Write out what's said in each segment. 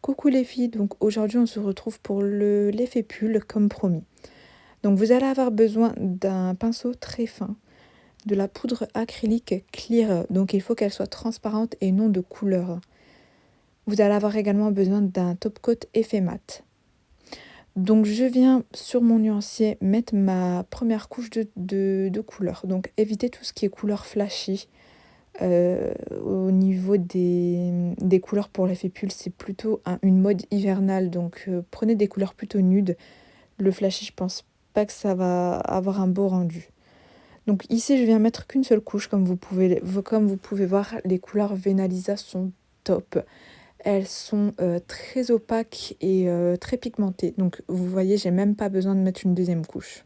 Coucou les filles, donc aujourd'hui on se retrouve pour l'effet pull comme promis. Donc vous allez avoir besoin d'un pinceau très fin, de la poudre acrylique clear, donc il faut qu'elle soit transparente et non de couleur. Vous allez avoir également besoin d'un top coat effet mat. Donc je viens sur mon nuancier mettre ma première couche de couleur, donc évitez tout ce qui est couleur flashy. Au niveau des couleurs pour l'effet pull, c'est plutôt une mode hivernale, donc prenez des couleurs plutôt nudes. Le flashy, je pense pas que ça va avoir un beau rendu. Donc ici, je viens mettre qu'une seule couche, comme vous pouvez voir, les couleurs Venalisa sont top. Elles sont très opaques et très pigmentées. Donc vous voyez, j'ai même pas besoin de mettre une deuxième couche.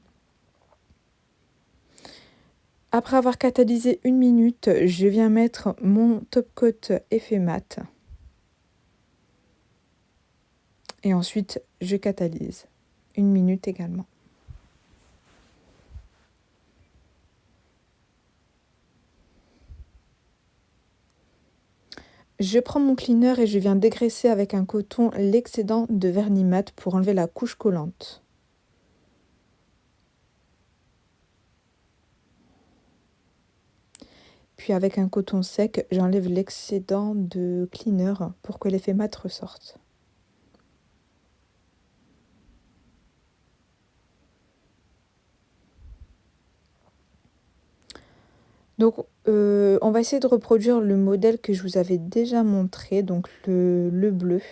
Après avoir catalysé 1 minute, je viens mettre mon top coat effet mat. Et ensuite, je catalyse. 1 minute également. Je prends mon cleaner et je viens dégraisser avec un coton l'excédent de vernis mat pour enlever la couche collante. Puis avec un coton sec, j'enlève l'excédent de cleaner pour que l'effet mat ressorte. Donc on va essayer de reproduire le modèle que je vous avais déjà montré, donc le bleu.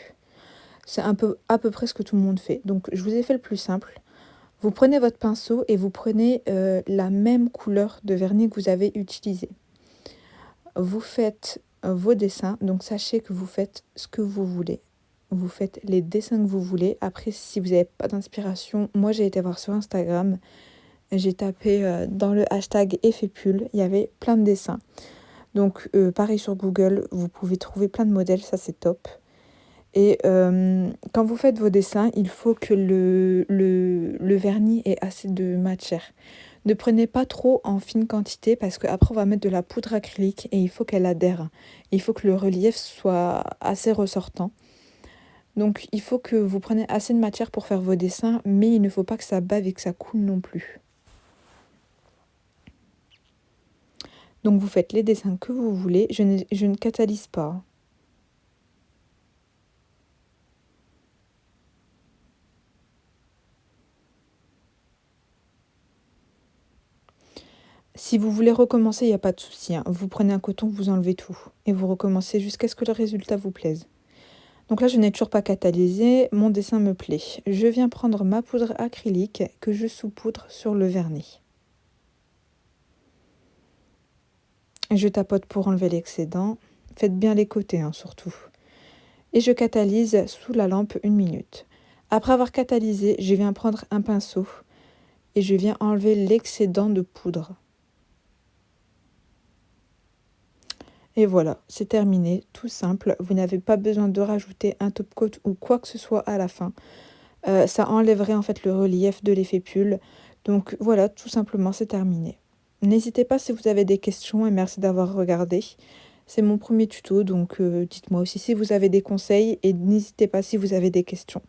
C'est à peu près ce que tout le monde fait. Donc je vous ai fait le plus simple. Vous prenez votre pinceau et vous prenez la même couleur de vernis que vous avez utilisé. Vous faites vos dessins, donc sachez que vous faites ce que vous voulez. Vous faites les dessins que vous voulez. Après, si vous n'avez pas d'inspiration, moi j'ai été voir sur Instagram. J'ai tapé dans le hashtag effet pull, il y avait plein de dessins. Donc pareil sur Google, vous pouvez trouver plein de modèles, ça c'est top. Et quand vous faites vos dessins, il faut que le vernis ait assez de matière. Ne prenez pas trop en fine quantité parce qu'après on va mettre de la poudre acrylique et il faut qu'elle adhère. Il faut que le relief soit assez ressortant. Donc il faut que vous preniez assez de matière pour faire vos dessins, mais il ne faut pas que ça bave et que ça coule non plus. Donc vous faites les dessins que vous voulez, je ne catalyse pas. Si vous voulez recommencer, il n'y a pas de souci, hein. Vous prenez un coton, vous enlevez tout. Et vous recommencez jusqu'à ce que le résultat vous plaise. Donc là, je n'ai toujours pas catalysé, mon dessin me plaît. Je viens prendre ma poudre acrylique que je saupoudre sur le vernis. Je tapote pour enlever l'excédent. Faites bien les côtés, hein, surtout. Et je catalyse sous la lampe 1 minute. Après avoir catalysé, je viens prendre un pinceau et je viens enlever l'excédent de poudre. Et voilà, c'est terminé, tout simple. Vous n'avez pas besoin de rajouter un top coat ou quoi que ce soit à la fin. Ça enlèverait en fait le relief de l'effet pull. Donc voilà, tout simplement, c'est terminé. N'hésitez pas si vous avez des questions et merci d'avoir regardé. C'est mon premier tuto, donc dites-moi aussi si vous avez des conseils et n'hésitez pas si vous avez des questions.